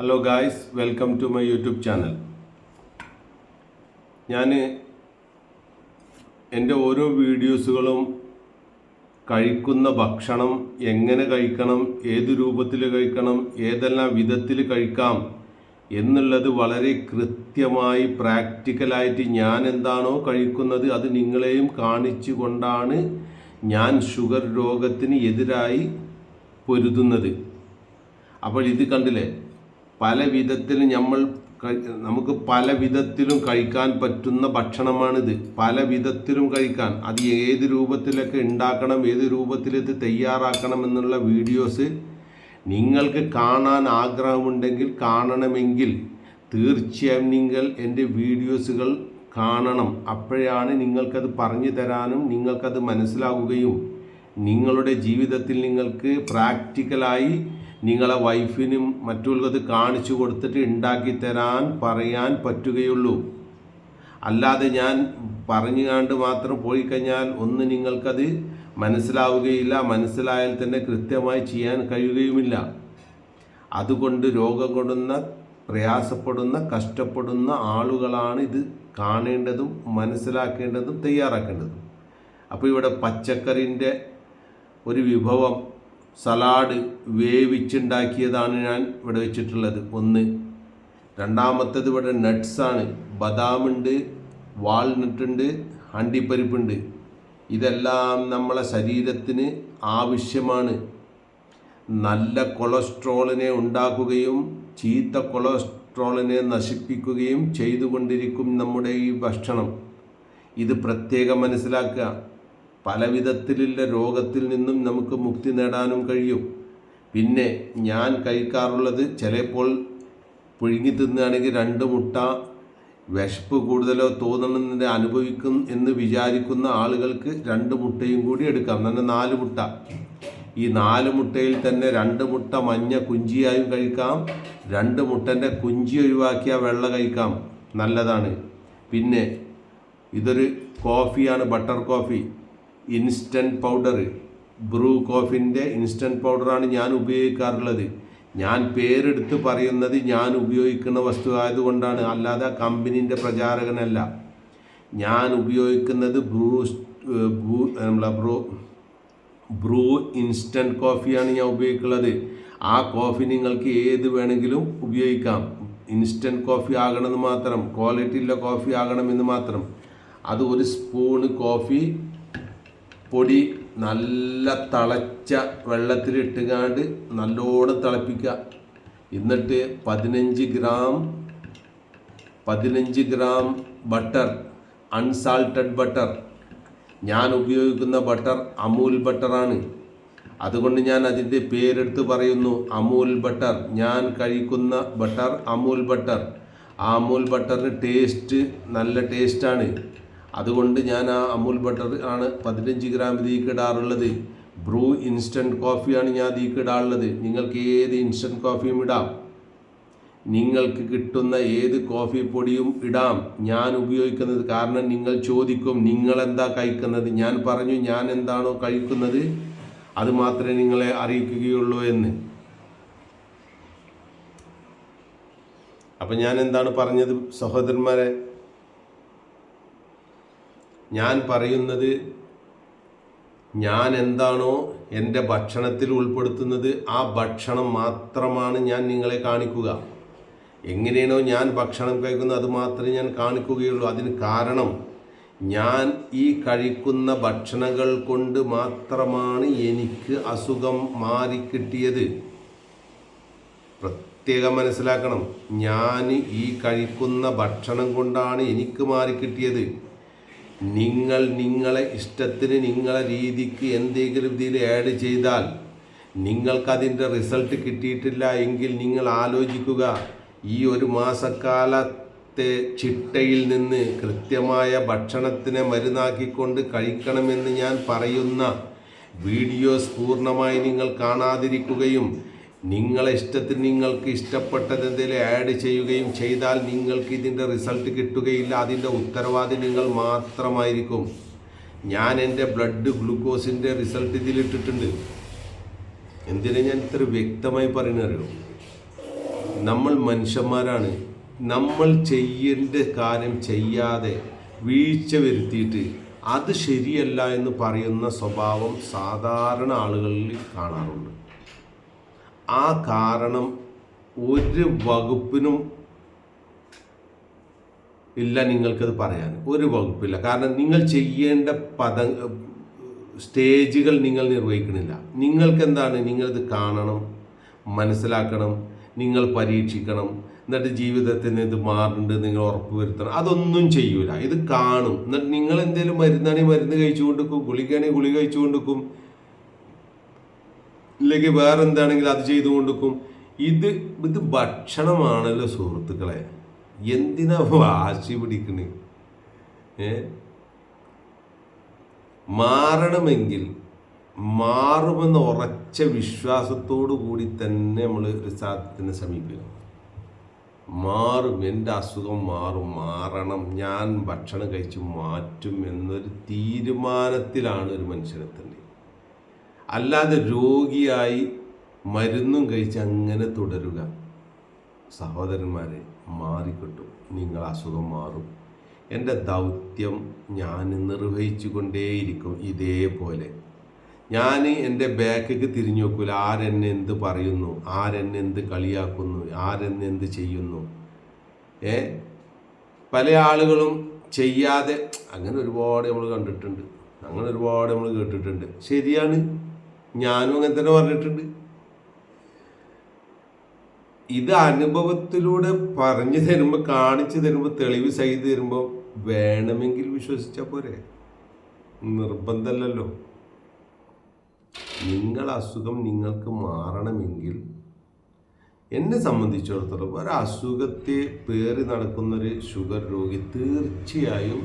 Hello guys, welcome to my YouTube channel. ഞാൻ എൻ്റെ ഓരോ വീഡിയോസുകളും കഴിക്കുന്ന ഭക്ഷണം എങ്ങനെ കഴിക്കണം, ഏത് രൂപത്തിൽ കഴിക്കണം, ഏതെല്ലാം വിധത്തിൽ കഴിക്കാം എന്നുള്ളത് വളരെ കൃത്യമായി പ്രാക്ടിക്കലായിട്ട് ഞാൻ എന്താണോ കഴിക്കുന്നത് അത് നിങ്ങളെയും കാണിച്ചു കൊണ്ടാണ് ഞാൻ ഷുഗർ രോഗത്തിന് എതിരായി പൊരുതുന്നത്. അപ്പോൾ ഇത് കണ്ടില്ലേ, പല വിധത്തിൽ നമുക്ക് പല വിധത്തിലും കഴിക്കാൻ പറ്റുന്ന ഭക്ഷണമാണിത്. പല വിധത്തിലും കഴിക്കാൻ, അത് ഏത് രൂപത്തിലൊക്കെ ഉണ്ടാക്കണം, ഏത് രൂപത്തിൽ ഇത് തയ്യാറാക്കണം എന്നുള്ള വീഡിയോസ് നിങ്ങൾക്ക് കാണാൻ ആഗ്രഹമുണ്ടെങ്കിൽ, കാണണമെങ്കിൽ തീർച്ചയായും നിങ്ങൾ എൻ്റെ വീഡിയോസുകൾ കാണണം. അപ്പോഴാണ് നിങ്ങൾക്കത് പറഞ്ഞു തരാനും നിങ്ങൾക്കത് മനസ്സിലാവുകയും നിങ്ങളുടെ ജീവിതത്തിൽ നിങ്ങൾക്ക് പ്രാക്ടിക്കലായി നിങ്ങളെ വൈഫിനും മറ്റുള്ളത് കാണിച്ചു കൊടുത്തിട്ട് ഉണ്ടാക്കി തരാൻ പറയാൻ പറ്റുകയുള്ളൂ. അല്ലാതെ ഞാൻ പറഞ്ഞുകൊണ്ട് മാത്രം പോയി കഴിഞ്ഞാൽ ഒന്നും നിങ്ങൾക്കത് മനസ്സിലാവുകയില്ല. മനസ്സിലായാൽ തന്നെ കൃത്യമായി ചെയ്യാൻ കഴിയുകയുമില്ല. അതുകൊണ്ട് രോഗം കൊണ്ടുന്ന പ്രയാസപ്പെടുന്ന കഷ്ടപ്പെടുന്ന ആളുകളാണ് ഇത് കാണേണ്ടതും മനസ്സിലാക്കേണ്ടതും തയ്യാറാക്കേണ്ടതും. അപ്പോൾ ഇവിടെ പച്ചക്കറിൻ്റെ ഒരു വിഭവം, സലാഡ് വേവിച്ചുണ്ടാക്കിയതാണ് ഞാൻ ഇവിടെ വെച്ചിട്ടുള്ളത്. ഒന്ന്. രണ്ടാമത്തേത് ഇവിടെ നട്ട്സാണ്. ബദാമുണ്ട്, വാൾനട്ടുണ്ട്, അണ്ടിപ്പരിപ്പുണ്ട്. ഇതെല്ലാം നമ്മളെ ശരീരത്തിന് ആവശ്യമാണ്. നല്ല കൊളസ്ട്രോളിനെ ഉണ്ടാക്കുകയും ചീത്ത കൊളസ്ട്രോളിനെ നശിപ്പിക്കുകയും ചെയ്തുകൊണ്ടിരിക്കും നമ്മുടെ ഈ ഭക്ഷണം. ഇത് പ്രത്യേകം മനസ്സിലാക്കുക. പല വിധത്തിലുള്ള രോഗത്തിൽ നിന്നും നമുക്ക് മുക്തി നേടാനും കഴിയും. പിന്നെ ഞാൻ കഴിക്കാറുള്ളത്, ചിലപ്പോൾ പുഴുങ്ങി തിന്നുകയാണെങ്കിൽ 2 മുട്ട, വിശപ്പ് കൂടുതലോ തോന്നണമെന്ന് അനുഭവിക്കും എന്ന് വിചാരിക്കുന്ന ആളുകൾക്ക് 2 മുട്ടയും കൂടി എടുക്കാം. തന്നെ 4 മുട്ട. ഈ 4 മുട്ടയിൽ തന്നെ 2 മുട്ട മഞ്ഞ കുഞ്ചിയായും കഴിക്കാം. 2 മുട്ടൻ്റെ കുഞ്ചി ഒഴിവാക്കിയ വെള്ള കഴിക്കാം, നല്ലതാണ്. പിന്നെ ഇതൊരു കോഫിയാണ്, butter coffee, instant powder, Bru കോഫിൻ്റെ ഇൻസ്റ്റൻറ്റ് പൗഡറാണ് ഞാൻ ഉപയോഗിക്കാറുള്ളത്. ഞാൻ പേരെടുത്ത് പറയുന്നത് ഞാൻ ഉപയോഗിക്കുന്ന വസ്തു ആയതുകൊണ്ടാണ്, അല്ലാതെ കമ്പനീൻ്റെ പ്രചാരകനല്ല. ഞാൻ ഉപയോഗിക്കുന്നത് ബ്രൂ ഇൻസ്റ്റൻറ്റ് കോഫിയാണ് ഞാൻ ഉപയോഗിക്കുന്നത്. ആ കോഫി നിങ്ങൾക്ക് ഏത് വേണമെങ്കിലും ഉപയോഗിക്കാം. ഇൻസ്റ്റൻറ്റ് കോഫി ആകണമെന്ന് മാത്രം, ക്വാളിറ്റി ഉള്ള കോഫി ആകണമെന്ന് മാത്രം. അത് 1 സ്പൂണ് കോഫി പൊടി നല്ല തിളച്ച വെള്ളത്തിലിട്ടുകാണ്ട് നല്ലോണം തിളപ്പിക്കുക. എന്നിട്ട് 15 ഗ്രാം ബട്ടർ, അൺസാൾട്ടഡ് ബട്ടർ. ഞാൻ ഉപയോഗിക്കുന്ന ബട്ടർ അമൂൽ ബട്ടറാണ്. അതുകൊണ്ട് ഞാൻ അതിൻ്റെ പേരെടുത്ത് പറയുന്നു, അമൂൽ ബട്ടർ. ഞാൻ കഴിക്കുന്ന ബട്ടർ അമൂൽ ബട്ടർ. ആ അമൂൽ ബട്ടറിന് ടേസ്റ്റ് നല്ല ടേസ്റ്റാണ്. അതുകൊണ്ട് ഞാൻ ആ അമൂൽ ബട്ടർ ആണ് 15 ഗ്രാം ഇതിലേക്ക് ഇടാറുള്ളത്. ബ്രൂ ഇൻസ്റ്റൻറ്റ് കോഫിയാണ് ഞാൻ ഇതിലേക്ക് ഇടാറുള്ളത്. നിങ്ങൾക്ക് ഏത് ഇൻസ്റ്റൻറ്റ് കോഫിയും ഇടാം, നിങ്ങൾക്ക് കിട്ടുന്ന ഏത് കോഫി പൊടിയും ഇടാം. ഞാൻ ഉപയോഗിക്കുന്നത്, കാരണം നിങ്ങൾ ചോദിക്കും നിങ്ങളെന്താ കഴിക്കുന്നത്. ഞാൻ പറഞ്ഞു ഞാൻ എന്താണോ കഴിക്കുന്നത് അത് മാത്രമേ നിങ്ങളെ അറിയിക്കുകയുള്ളൂ എന്ന്. അപ്പം ഞാൻ എന്താണ് പറഞ്ഞത് സഹോദരന്മാരെ? ഞാൻ പറയുന്നത്, ഞാൻ എന്താണോ എൻ്റെ ഭക്ഷണത്തിൽ ഉൾപ്പെടുത്തുന്നത് ആ ഭക്ഷണം മാത്രമാണ് ഞാൻ നിങ്ങളെ കാണിക്കുക. എങ്ങനെയാണോ ഞാൻ ഭക്ഷണം കഴിക്കുന്നത് അത് മാത്രമേ ഞാൻ കാണിക്കുകയുള്ളൂ. അതിന് കാരണം, ഞാൻ ഈ കഴിക്കുന്ന ഭക്ഷണങ്ങൾ കൊണ്ട് മാത്രമാണ് എനിക്ക് അസുഖം മാറിക്കിട്ടിയത്. പ്രത്യേകം മനസ്സിലാക്കണം. ഞാൻ ഈ കഴിക്കുന്ന ഭക്ഷണം കൊണ്ടാണ് എനിക്ക് മാറിക്കിട്ടിയത്. നിങ്ങൾ നിങ്ങളെ ഇഷ്ടത്തിന് നിങ്ങളെ രീതിക്ക് എന്തെങ്കിലും ഇതിൽ ആഡ് ചെയ്താൽ നിങ്ങൾക്കതിൻ്റെ റിസൾട്ട് കിട്ടിയിട്ടില്ല എങ്കിൽ നിങ്ങൾ ആലോചിക്കുക. ഈ 1 മാസക്കാലത്തെ ചിട്ടയിൽ നിന്ന് കൃത്യമായ ഭക്ഷണത്തിനെ മരുന്നാക്കിക്കൊണ്ട് കഴിക്കണമെന്ന് ഞാൻ പറയുന്ന വീഡിയോസ് പൂർണ്ണമായി നിങ്ങൾ കാണാതിരിക്കുകയും നിങ്ങളെ ഇഷ്ടത്തിന് നിങ്ങൾക്ക് ഇഷ്ടപ്പെട്ടത് എന്തെങ്കിലും ആഡ് ചെയ്യുകയും ചെയ്താൽ നിങ്ങൾക്ക് ഇതിൻ്റെ റിസൾട്ട് കിട്ടുകയില്ല. അതിൻ്റെ ഉത്തരവാദി നിങ്ങൾ മാത്രമായിരിക്കും. ഞാൻ എൻ്റെ ബ്ലഡ് ഗ്ലൂക്കോസിൻ്റെ റിസൾട്ട് ഇതിലിട്ടിട്ടുണ്ട്. എന്തിനാ ഞാൻ ഇത്ര വ്യക്തമായി പറയുന്നറിയോ? നമ്മൾ മനുഷ്യന്മാരാണ്. നമ്മൾ ചെയ്യേണ്ട കാര്യം ചെയ്യാതെ വീഴ്ച വരുത്തിയിട്ട് അത് ശരിയല്ല എന്ന് പറയുന്ന സ്വഭാവം സാധാരണ ആളുകളിൽ കാണാറുണ്ട്. ആ കാരണം ഒരു വകുപ്പിനും ഇല്ല നിങ്ങൾക്കത് പറയാൻ, ഒരു വകുപ്പില്ല. കാരണം നിങ്ങൾ ചെയ്യേണ്ട സ്റ്റേജുകൾ നിങ്ങൾ നിർവഹിക്കണില്ല. നിങ്ങൾക്ക് എന്താണ്, നിങ്ങളിത് കാണണം, മനസ്സിലാക്കണം, നിങ്ങൾ പരീക്ഷിക്കണം, എന്നിട്ട് ജീവിതത്തിൽ നിന്ന് ഇത് മാറുന്നുണ്ട് നിങ്ങൾ ഉറപ്പ് വരുത്തണം. അതൊന്നും ചെയ്യൂല. ഇത് കാണും, എന്നിട്ട് നിങ്ങൾ എന്തെങ്കിലും മരുന്നാണെങ്കിൽ മരുന്ന് കഴിച്ചുകൊണ്ടിരിക്കും, ഗുളികയാണെങ്കിൽ ഗുളിക കഴിച്ചുകൊണ്ടിരിക്കും, ഇല്ലെങ്കിൽ വേറെ എന്താണെങ്കിൽ അത് ചെയ്തുകൊണ്ടിരിക്കും. ഇത് ഭക്ഷണമാണല്ലോ സുഹൃത്തുക്കളെ. എന്തിനാ വാശി പിടിക്കണേ? മാറണമെങ്കിൽ മാറുമെന്ന ഉറച്ച വിശ്വാസത്തോടു കൂടി തന്നെ നമ്മൾ ഒരു സാധനത്തിനെ സമീപിക്കുക. മാറും, എൻ്റെ അസുഖം മാറണം, ഞാൻ ഭക്ഷണം കഴിച്ച് മാറ്റും എന്നൊരു തീരുമാനത്തിലാണ് ഒരു മനുഷ്യനെത്തേണ്ടത്. അല്ലാതെ രോഗിയായി മരുന്നും കഴിച്ച് അങ്ങനെ തുടരുക. സഹോദരന്മാരെ, മാറിക്കിട്ടും, നിങ്ങൾ അസുഖം മാറും. എൻ്റെ ദൗത്യം ഞാൻ നിർവഹിച്ചു കൊണ്ടേയിരിക്കും. ഇതേപോലെ ഞാൻ എൻ്റെ ബാക്കിലേക്ക് തിരിഞ്ഞു നോക്കൂല. ആരെന്നെ എന്ത് പറയുന്നു, ആരെന്നെ എന്ത് കളിയാക്കുന്നു, ആരെന്നെ എന്ത് ചെയ്യുന്നു. പല ആളുകളും ചെയ്യാതെ അങ്ങനെ ഒരുപാട് നമ്മൾ കണ്ടിട്ടുണ്ട്, അങ്ങനെ ഒരുപാട് നമ്മൾ കേട്ടിട്ടുണ്ട്. ശരിയാണ്, ഞാനും അങ്ങനെ തന്നെ പറഞ്ഞിട്ടുണ്ട്. ഇത് അനുഭവത്തിലൂടെ പറഞ്ഞു തരുമ്പോൾ, കാണിച്ചു തരുമ്പോൾ, തെളിവ് സഹിത് തരുമ്പോൾ വേണമെങ്കിൽ വിശ്വസിച്ചാൽ പോരെ, നിർബന്ധമല്ലല്ലോ. അസുഖം നിങ്ങൾക്ക് മാറണമെങ്കിൽ എന്നെ സംബന്ധിച്ചിടത്തോളം ഒരു അസുഖത്തെ പേറി നടക്കുന്നൊരു ഷുഗർ രോഗി തീർച്ചയായും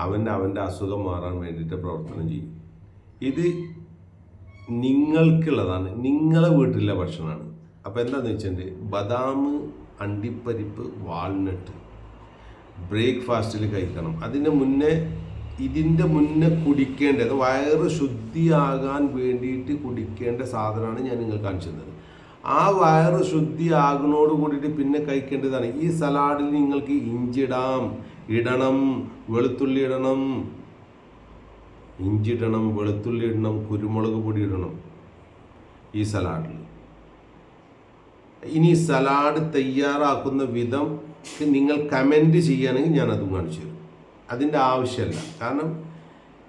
അവൻ്റെ അസുഖം മാറാൻ വേണ്ടിയിട്ട് പ്രവർത്തനം ചെയ്യും. ഇത് നിങ്ങൾക്കുള്ളതാണ്, നിങ്ങളെ വീട്ടിലെ ഭക്ഷണമാണ്. അപ്പോൾ എന്താണെന്ന് വെച്ചിട്ടുണ്ടെങ്കിൽ ബദാം, അണ്ടിപ്പരിപ്പ്, വാൾനട്ട് ബ്രേക്ക്ഫാസ്റ്റിൽ കഴിക്കണം. ഇതിൻ്റെ മുന്നേ കുടിക്കേണ്ടത്, വയറ് ശുദ്ധിയാകാൻ വേണ്ടിയിട്ട് കുടിക്കേണ്ട സാധനമാണ് ഞാൻ നിങ്ങൾക്ക് കാണിച്ചു തന്നത്. ആ വയറ് ശുദ്ധിയാകുന്നതോട് കൂടിയിട്ട് പിന്നെ കഴിക്കേണ്ടതാണ്. ഈ സലാഡിൽ നിങ്ങൾക്ക് ഇഞ്ചി ഇടണം, വെളുത്തുള്ളി ഇടണം, വെളുത്തുള്ളി ഇടണം, കുരുമുളക് പൊടി ഇടണം ഈ സലാഡിൽ. ഇനി സലാഡ് തയ്യാറാക്കുന്ന വിധം നിങ്ങൾ കമൻറ്റ് ചെയ്യുകയാണെങ്കിൽ ഞാൻ അതും കാണിച്ചു തരും. അതിൻ്റെ ആവശ്യമല്ല, കാരണം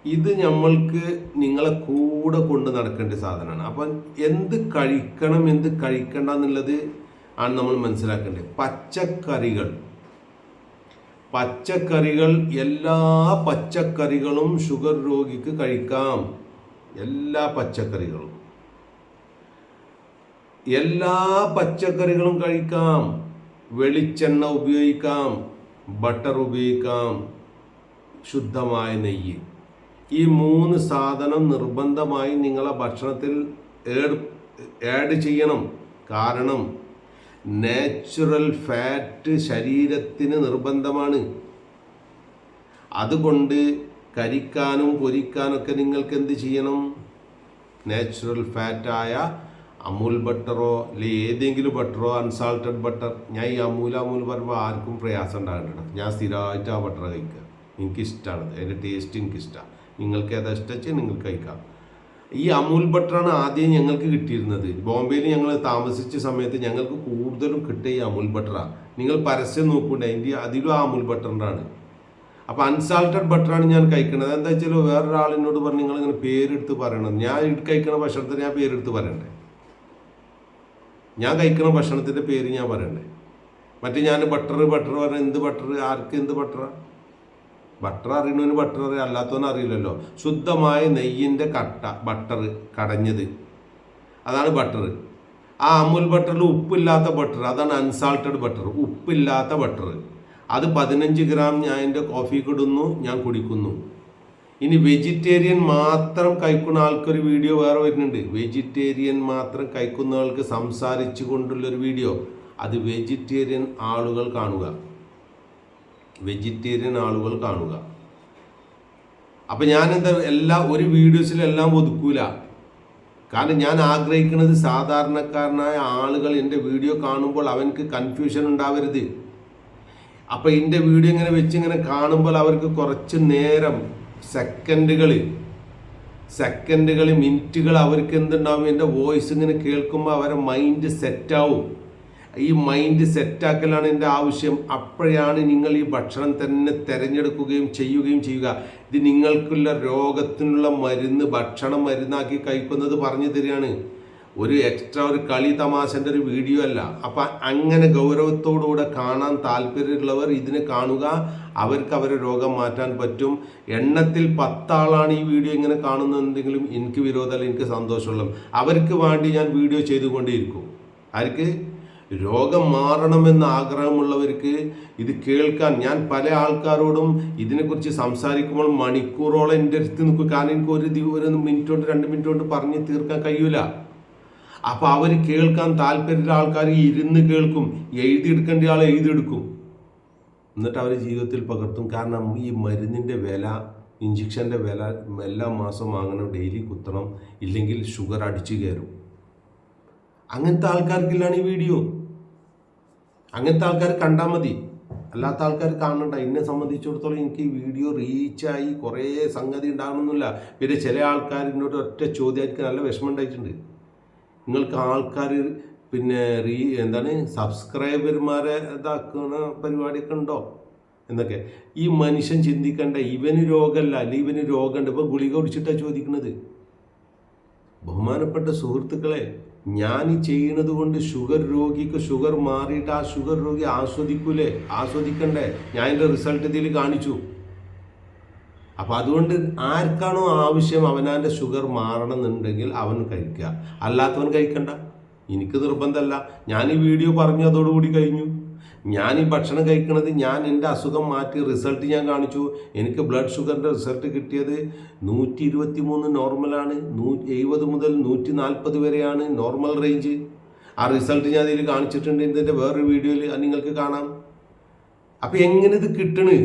ഇത് നമ്മൾക്ക് നിങ്ങളെ കൂടെ കൊണ്ട് നടക്കേണ്ട സാധനമാണ്. അപ്പം എന്ത് കഴിക്കണം, എന്ത് കഴിക്കണ്ട എന്നുള്ളത് ആണ് നമ്മൾ മനസ്സിലാക്കേണ്ടത്. പച്ചക്കറികൾ എല്ലാ പച്ചക്കറികളും ഷുഗർ രോഗിക്ക് കഴിക്കാം. എല്ലാ പച്ചക്കറികളും കഴിക്കാം. വെളിച്ചെണ്ണ ഉപയോഗിക്കാം, ബട്ടർ ഉപയോഗിക്കാം, ശുദ്ധമായ നെയ്യ്. ഈ 3 സാധനം നിർബന്ധമായി നിങ്ങളെ ഭക്ഷണത്തിൽ ആഡ് ചെയ്യണം. കാരണം നാച്ചുറൽ ഫാറ്റ് ശരീരത്തിന് നിർബന്ധമാണ്. അതുകൊണ്ട് കരിക്കാനും പൊരിക്കാനൊക്കെ നിങ്ങൾക്ക് എന്ത് ചെയ്യണം? നാച്ചുറൽ ഫാറ്റായ അമൂൽ ബട്ടറോ അല്ലെങ്കിൽ ഏതെങ്കിലും ബട്ടറോ, അൺസാൾട്ടഡ് ബട്ടർ. ഞാൻ ഈ അമൂൽ പറയുമ്പോൾ ആർക്കും പ്രയാസം ഉണ്ടാകണ്ട. ഞാൻ സ്ഥിരമായിട്ട് ആ ബട്ടർ കഴിക്കുക, എനിക്കിഷ്ടമാണ്, അതിൻ്റെ ടേസ്റ്റ് എനിക്കിഷ്ടമാണ്. നിങ്ങൾക്ക് ഏതാ ഇഷ്ടം നിങ്ങൾക്ക് കഴിക്കാം. ഈ അമൂൽ ബട്ടറാണ് ആദ്യം ഞങ്ങൾക്ക് കിട്ടിയിരുന്നത്. ബോംബെയിൽ ഞങ്ങൾ താമസിച്ച സമയത്ത് ഞങ്ങൾക്ക് കൂടുതലും കിട്ടിയ ഈ അമൂൽ ബട്ടറാണ്. നിങ്ങൾ പരസ്യം നോക്കൂണ്ടേ, അതിലും ആ അമൂൽ ബട്ടറിൻ്റെയാണ്. അപ്പോൾ അൺസാൾട്ടഡ് ബട്ടറാണ് ഞാൻ കഴിക്കുന്നത്. എന്താ വെച്ചാൽ വേറൊരാളിനോട് പറഞ്ഞ് നിങ്ങളിങ്ങനെ പേരെടുത്ത് പറയണം. ഞാൻ കഴിക്കുന്ന ഭക്ഷണത്തിന് ഞാൻ പേരെടുത്ത് പറയണ്ടേ? ഞാൻ കഴിക്കുന്ന ഭക്ഷണത്തിൻ്റെ പേര് ഞാൻ പറയണ്ടേ? മറ്റേ ഞാൻ ബട്ടർ പറഞ്ഞ എന്ത് ബട്ടർ, ആർക്ക് എന്ത് ബട്ടറാണ്? ബട്ടർ അറിയണവന് ബട്ടർ അറിയാം, അല്ലാത്തവന് അറിയില്ലല്ലോ. ശുദ്ധമായ നെയ്യിൻ്റെ ബട്ടർ കടഞ്ഞത്, അതാണ് ബട്ടർ. ആ അമൂൽ ബട്ടറിൽ ഉപ്പില്ലാത്ത ബട്ടർ, അതാണ് അൺസാൾട്ടഡ് ബട്ടർ, ഉപ്പില്ലാത്ത ബട്ടർ. അത് 15 ഗ്രാം ഞാൻ എൻ്റെ കോഫിക്ക് ഇടുന്നു, ഞാൻ കുടിക്കുന്നു. ഇനി വെജിറ്റേറിയൻ മാത്രം കഴിക്കുന്ന ആൾക്കൊരു വീഡിയോ വേറെ വരുന്നുണ്ട്. വെജിറ്റേറിയൻ മാത്രം കഴിക്കുന്ന ആൾക്ക് സംസാരിച്ചു കൊണ്ടുള്ളൊരു വീഡിയോ. അത് വെജിറ്റേറിയൻ ആളുകൾ കാണുക. അപ്പം ഞാനെന്താ ഒരു വീഡിയോസിലെല്ലാം ഒതുക്കൂല. കാരണം ഞാൻ ആഗ്രഹിക്കുന്നത് സാധാരണക്കാരനായ ആളുകൾ എൻ്റെ വീഡിയോ കാണുമ്പോൾ അവർക്ക് കൺഫ്യൂഷൻ ഉണ്ടാവരുത്. അപ്പോൾ എൻ്റെ വീഡിയോ ഇങ്ങനെ വെച്ചിങ്ങനെ കാണുമ്പോൾ അവർക്ക് കുറച്ച് നേരം സെക്കൻഡുകൾ മിനിറ്റുകൾ അവർക്ക് എന്തുണ്ടാവും, എൻ്റെ വോയിസ് ഇങ്ങനെ കേൾക്കുമ്പോൾ അവരെ മൈൻഡ് സെറ്റാവും. ഈ മൈൻഡ് സെറ്റാക്കലാണ് എൻ്റെ ആവശ്യം. അപ്പോഴാണ് നിങ്ങൾ ഈ ഭക്ഷണം തന്നെ തിരഞ്ഞെടുക്കുകയും ചെയ്യുക. ഇത് നിങ്ങൾക്കുള്ള രോഗത്തിനുള്ള ഭക്ഷണം മരുന്നാക്കി കഴിക്കുന്നത് പറഞ്ഞു തരികയാണ്. ഒരു എക്സ്ട്രാ ഒരു കളി തമാശൻ്റെ ഒരു വീഡിയോ അല്ല. അപ്പം അങ്ങനെ ഗൗരവത്തോടുകൂടെ കാണാൻ താല്പര്യമുള്ളവർ ഇതിനെ കാണുക. അവർക്ക് അവരെ രോഗം മാറ്റാൻ പറ്റും. എണ്ണത്തിൽ 10 ആളാണ് ഈ വീഡിയോ ഇങ്ങനെ കാണുന്നതെങ്കിലും എനിക്ക് വിരോധമല്ല, എനിക്ക് സന്തോഷമുള്ള. അവർക്ക് വേണ്ടി ഞാൻ വീഡിയോ ചെയ്തുകൊണ്ടേയിരിക്കും. ആർക്ക് രോഗം മാറണമെന്ന് ആഗ്രഹമുള്ളവർക്ക് ഇത് കേൾക്കാൻ ഞാൻ പല ആൾക്കാരോടും ഇതിനെക്കുറിച്ച് സംസാരിക്കുമ്പോൾ മണിക്കൂറോളം എൻ്റെ അടുത്ത് നിൽക്കും. കാരണം എനിക്ക് ഒരു മിനിറ്റ് കൊണ്ട് 2 മിനിറ്റ് കൊണ്ട് പറഞ്ഞ് തീർക്കാൻ കഴിയൂല. അപ്പോൾ അവർ കേൾക്കാൻ താല്പര്യമുള്ള ആൾക്കാർ ഇരുന്ന് കേൾക്കും. എഴുതിയെടുക്കേണ്ട ആൾ എഴുതിയെടുക്കും. എന്നിട്ട് അവർ ജീവിതത്തിൽ പകർത്തും. കാരണം ഈ മരുന്നിൻ്റെ വില, ഇഞ്ചക്ഷൻ്റെ വില എല്ലാ മാസം വാങ്ങണം, ഡെയിലി കുത്തണം, ഇല്ലെങ്കിൽ ഷുഗർ അടിച്ചു കയറും. അങ്ങനത്തെ ആൾക്കാർക്കില്ലാണ് ഈ വീഡിയോ. അങ്ങനത്തെ ആൾക്കാർ കണ്ടാൽ മതി, അല്ലാത്ത ആൾക്കാർ കാണണ്ട. എന്നെ സംബന്ധിച്ചിടത്തോളം എനിക്ക് ഈ വീഡിയോ റീച്ചായി കുറേ സംഗതി ഉണ്ടാകണമെന്നില്ല. പിന്നെ ചില ആൾക്കാരിനോട് ഒറ്റ ചോദ്യമായിരിക്കും നല്ല വിഷമം ഉണ്ടായിട്ടുണ്ട്. നിങ്ങൾക്ക് ആൾക്കാർ പിന്നെ സബ്സ്ക്രൈബർമാരെ ഇതാക്കുന്ന പരിപാടിയൊക്കെ ഉണ്ടോ എന്നൊക്കെ. ഈ മനുഷ്യൻ ചിന്തിക്കേണ്ട ഇവന് രോഗമല്ല, അല്ലെങ്കിൽ ഇവന് രോഗമുണ്ട്, ഇപ്പോൾ ഗുളിക കുടിച്ചിട്ടാണ് ചോദിക്കുന്നത്. ബഹുമാനപ്പെട്ട സുഹൃത്തുക്കളെ, ഞാൻ ഈ ചെയ്യുന്നത് കൊണ്ട് ഷുഗർ രോഗിക്ക് ഷുഗർ മാറിയിട്ട് ആ ഷുഗർ രോഗി ആസ്വദിക്കണ്ടേ? ഞാൻ എൻ്റെ റിസൾട്ട് ഇതിൽ കാണിച്ചു. അപ്പോൾ അതുകൊണ്ട് ആർക്കാണോ ആവശ്യം അവനാൻ്റെ ഷുഗർ മാറണമെന്നുണ്ടെങ്കിൽ അവൻ കഴിക്കുക, അല്ലാത്തവൻ കഴിക്കണ്ട. എനിക്ക് നിർബന്ധമല്ല. ഞാൻ ഈ വീഡിയോ പറഞ്ഞു, അതോടുകൂടി കഴിഞ്ഞു. ഞാൻ ഈ ഭക്ഷണം കഴിക്കുന്നത് ഞാൻ എൻ്റെ അസുഖം മാറ്റി റിസൾട്ട് ഞാൻ കാണിച്ചു. എനിക്ക് ബ്ലഡ് ഷുഗറിൻ്റെ റിസൾട്ട് കിട്ടിയത് 123 നോർമലാണ്, 70 മുതൽ 140 വരെയാണ് നോർമൽ റേഞ്ച്. ആ റിസൾട്ട് ഞാൻ ഇതിൽ കാണിച്ചിട്ടുണ്ട്. ഇതിൻ്റെ വേറൊരു വീഡിയോയിൽ നിങ്ങൾക്ക് കാണാം. അപ്പോൾ എങ്ങനെ ഇത് കിട്ടണ്?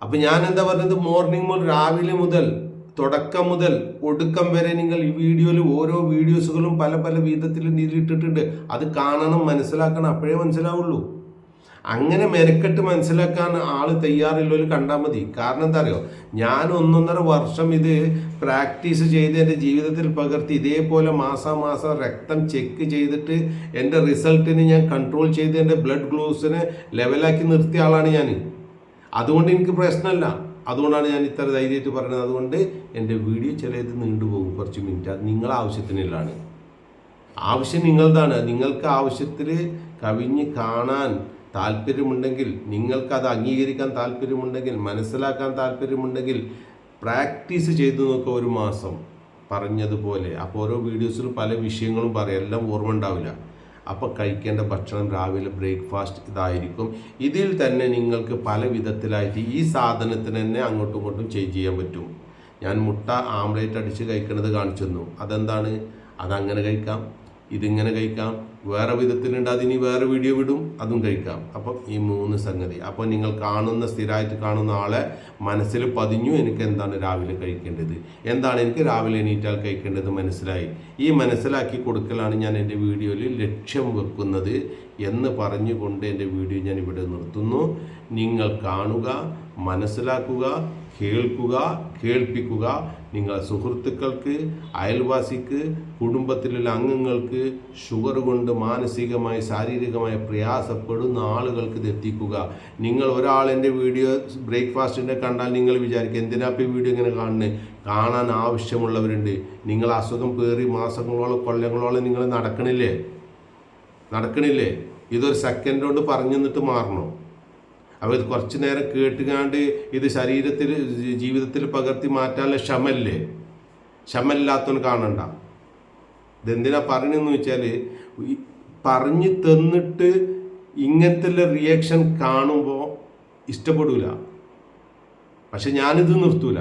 അപ്പം ഞാൻ എന്താ പറഞ്ഞത്, മോർണിംഗ് മുതൽ രാവിലെ മുതൽ തുടക്കം മുതൽ ഒടുക്കം വരെ നിങ്ങൾ ഈ വീഡിയോയിൽ ഓരോ വീഡിയോസുകളും പല വിധത്തിൽ ഇതിലിട്ടിട്ടുണ്ട്. അത് കാണണം, മനസ്സിലാക്കണം, അപ്പോഴേ മനസ്സിലാവുള്ളൂ. അങ്ങനെ മെനക്കെട്ട് മനസ്സിലാക്കാൻ ആൾ തയ്യാറില്ലൊരു കണ്ടാൽ മതി. കാരണം എന്താ അറിയോ, ഞാൻ 1.5 വർഷം ഇത് പ്രാക്ടീസ് ചെയ്ത് എൻ്റെ ജീവിതത്തിൽ പകർത്തി ഇതേപോലെ മാസാമാസം രക്തം ചെക്ക് ചെയ്തിട്ട് എൻ്റെ റിസൾട്ടിന് ഞാൻ കൺട്രോൾ ചെയ്ത് എൻ്റെ ബ്ലഡ് ഗ്ലൂക്കോസിനെ ലെവലാക്കി നിർത്തിയ ആളാണ് ഞാൻ. അതുകൊണ്ട് എനിക്ക് പ്രശ്നമല്ല. അതുകൊണ്ടാണ് ഞാൻ ഇത്ര ധൈര്യമായിട്ട് പറയുന്നത്. അതുകൊണ്ട് എൻ്റെ വീഡിയോ ചിലത് നീണ്ടുപോകും, കുറച്ച് മിനിറ്റ്. അത് നിങ്ങളെ ആവശ്യത്തിനുള്ളതാണ്. ആവശ്യം നിങ്ങളതാണ്. നിങ്ങൾക്ക് ആവശ്യത്തിൽ കവിഞ്ഞ് കാണാൻ താല്പര്യമുണ്ടെങ്കിൽ, നിങ്ങൾക്കത് അംഗീകരിക്കാൻ താല്പര്യമുണ്ടെങ്കിൽ, മനസ്സിലാക്കാൻ താല്പര്യമുണ്ടെങ്കിൽ പ്രാക്ടീസ് ചെയ്തു നോക്കുക 1 മാസം പറഞ്ഞതുപോലെ. അപ്പോൾ ഓരോ വീഡിയോസിലും പല വിഷയങ്ങളും പറയും, എല്ലാം ഓർമ്മ ഉണ്ടാവില്ല. അപ്പോൾ കഴിക്കേണ്ട ഭക്ഷണം രാവിലെ ബ്രേക്ക്ഫാസ്റ്റ് ഇതായിരിക്കും. ഇതിൽ തന്നെ നിങ്ങൾക്ക് പല വിധത്തിലായിട്ട് ഈ സാധനത്തിന് തന്നെ അങ്ങോട്ടും ഇങ്ങോട്ടും ചേഞ്ച് ചെയ്യാൻ പറ്റും. ഞാൻ മുട്ട ആംലേറ്റ് അടിച്ച് കഴിക്കുന്നത് കാണിച്ചു തന്നു. അതെന്താണ്? അതങ്ങനെ കഴിക്കാം, ഇതിങ്ങനെ കഴിക്കാം, വേറെ വിധത്തിലുണ്ട്. അതിനി വേറെ വീഡിയോ വിടും, അതും കഴിക്കാം. അപ്പം ഈ 3 സംഗതി. അപ്പോൾ നിങ്ങൾ സ്ഥിരമായിട്ട് കാണുന്ന ആളെ മനസ്സിൽ പതിഞ്ഞു, എനിക്ക് എന്താണ് രാവിലെ കഴിക്കേണ്ടത്, എന്താണ് എനിക്ക് രാവിലെ എണീറ്റാൽ കഴിക്കേണ്ടത് മനസ്സിലായി. ഈ മനസ്സിലാക്കി കൊടുക്കലാണ് ഞാൻ എൻ്റെ വീഡിയോയിൽ ലക്ഷ്യം വെക്കുന്നത് എന്ന് പറഞ്ഞുകൊണ്ട് എൻ്റെ വീഡിയോ ഞാൻ ഇവിടെ നിർത്തുന്നു. നിങ്ങൾ കാണുക, മനസ്സിലാക്കുക, കേൾക്കുക, കേൾപ്പിക്കുക. നിങ്ങളെ സുഹൃത്തുക്കൾക്ക്, അയൽവാസിക്ക്, കുടുംബത്തിലുള്ള അംഗങ്ങൾക്ക് ഷുഗർ കൊണ്ട് മാനസികമായി ശാരീരികമായി പ്രയാസപ്പെടുന്ന ആളുകൾക്ക് ഇത് എത്തിക്കുക. നിങ്ങൾ ഒരാൾ എൻ്റെ വീഡിയോ ബ്രേക്ക്ഫാസ്റ്റിൻ്റെ കണ്ടാൽ നിങ്ങൾ വിചാരിക്കുക എന്തിനാ ഇപ്പോൾ ഈ വീഡിയോ ഇങ്ങനെ കാണുന്നത്? കാണാൻ ആവശ്യമുള്ളവരുണ്ട്. നിങ്ങൾ അസുഖം പേറി മാസങ്ങളോളം കൊല്ലങ്ങളോളം നിങ്ങൾ നടക്കണില്ലേ? ഇതൊരു സെക്കൻഡ് കൊണ്ട് പറഞ്ഞു തന്നിട്ട് മാറണോ? അപ്പോൾ ഇത് കുറച്ച് നേരം കേട്ടുകാണ്ട് ഇത് ജീവിതത്തിൽ പകർത്തി മാറ്റാനുള്ള ക്ഷമയില്ലാത്തവൻ കാണണ്ട. ഇതെന്തിനാ പറയണമെന്ന് വെച്ചാൽ, പറഞ്ഞു തന്നിട്ട് ഇങ്ങനത്തെ റിയാക്ഷൻ കാണുമ്പോൾ ഇഷ്ടപ്പെടില്ല. പക്ഷെ ഞാനിത് നിർത്തൂല.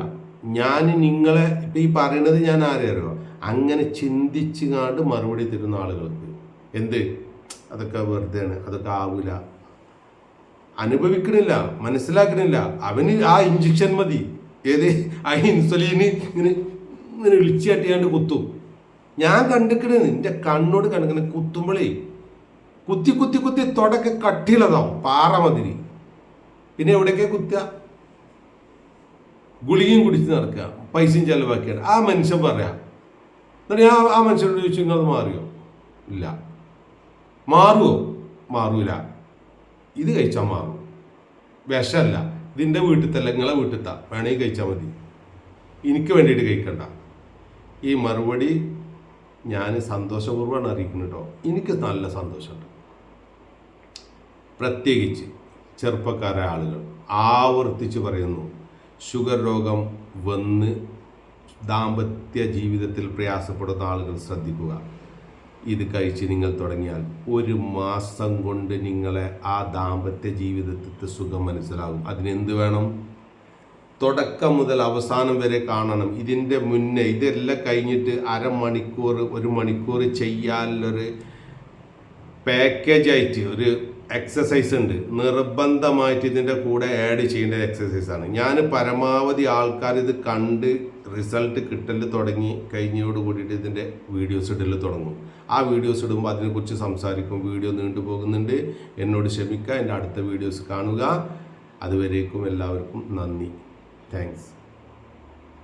ഞാൻ നിങ്ങളെ ഇപ്പം ഈ പറയണത് ഞാൻ ആരെയോ അങ്ങനെ ചിന്തിച്ച് കാണ്ട് മറുപടി തരുന്ന ആളുകൾക്ക് അതൊക്കെ വെറുതെയാണ്, അതൊക്കെ ആവില്ല, അനുഭവിക്കണില്ല, മനസ്സിലാക്കണില്ല. അവന് ആ ഇഞ്ചക്ഷൻ മതി. ആ ഇൻസുലിന് ഇങ്ങനെ വിളിച്ചു കട്ടിയാണ്ട് കുത്തും. ഞാൻ കണ്ടിക്കണേ നിന്റെ കണ്ണോട് കണ്ടിക്കണ കുത്തുമ്പോളേ കുത്തി കുത്തി കുത്തി തൊടൊക്കെ കട്ടിയുള്ളതാവും പാറ മതിരി. പിന്നെ എവിടെയൊക്കെ കുത്തുക? ഗുളികയും കുടിച്ച് നടക്കുക, പൈസയും ചെലവാക്കിയാണ്. ആ മനുഷ്യൻ പറയാം. എന്നിട്ട് ഞാൻ ആ മനുഷ്യനോട് ചോദിച്ചു നിങ്ങൾ മാറിയോ? ഇല്ല. മാറുമോ? മാറൂല. ഇത് കഴിച്ചാൽ മാറും, വിഷമല്ല, ഇതിൻ്റെ വീട്ടിലല്ല നിങ്ങളെ വീട്ടിലത്താ, വേണമെങ്കിൽ കഴിച്ചാൽ മതി, എനിക്ക് വേണ്ടിയിട്ട് കഴിക്കണ്ട. ഈ മറുപടി ഞാൻ സന്തോഷപൂർവ്വമാണ് അറിയിക്കുന്നത് കേട്ടോ. എനിക്ക് നല്ല സന്തോഷമുണ്ട്. പ്രത്യേകിച്ച് ചെറുപ്പക്കാരായ ആളുകൾ ആവർത്തിച്ച് പറയുന്നു, ഷുഗർ രോഗം വന്ന് ദാമ്പത്യ ജീവിതത്തിൽ പ്രയാസപ്പെടുന്ന ആളുകൾ ശ്രദ്ധിക്കുക. ഇത് കഴിച്ച് നിങ്ങൾ തുടങ്ങിയാൽ 1 മാസം കൊണ്ട് നിങ്ങളെ ആ ദാമ്പത്യ ജീവിതത്തിൻ്റെ സുഖം മനസ്സിലാകും. അതിനെന്ത് വേണം? തുടക്കം മുതൽ അവസാനം വരെ കാണണം. ഇതിൻ്റെ മുന്നേ ഇതെല്ലാം കഴിഞ്ഞിട്ട് അരമണിക്കൂർ 1 മണിക്കൂർ ചെയ്യാനുള്ളൊരു പാക്കേജായിട്ട് ഒരു എക്സസൈസ് ഉണ്ട്. നിർബന്ധമായിട്ട് ഇതിൻ്റെ കൂടെ ആഡ് ചെയ്യേണ്ട എക്സസൈസാണ്. ഞാൻ പരമാവധി ആൾക്കാർ ഇത് കണ്ട് റിസൾട്ട് കിട്ടൽ തുടങ്ങി കഴിഞ്ഞോട് കൂടിയിട്ട് ഇതിൻ്റെ വീഡിയോസ് ഇടൽ തുടങ്ങും. ആ വീഡിയോസ് ഇടുമ്പോൾ അതിനെക്കുറിച്ച് സംസാരിക്കും. വീഡിയോ നീണ്ടു പോകുന്നുണ്ട്, എന്നോട് ക്ഷമിക്കുക. എൻ്റെ അടുത്ത വീഡിയോസ് കാണുക. അതുവരേക്കും എല്ലാവർക്കും നന്ദി. താങ്ക്സ്.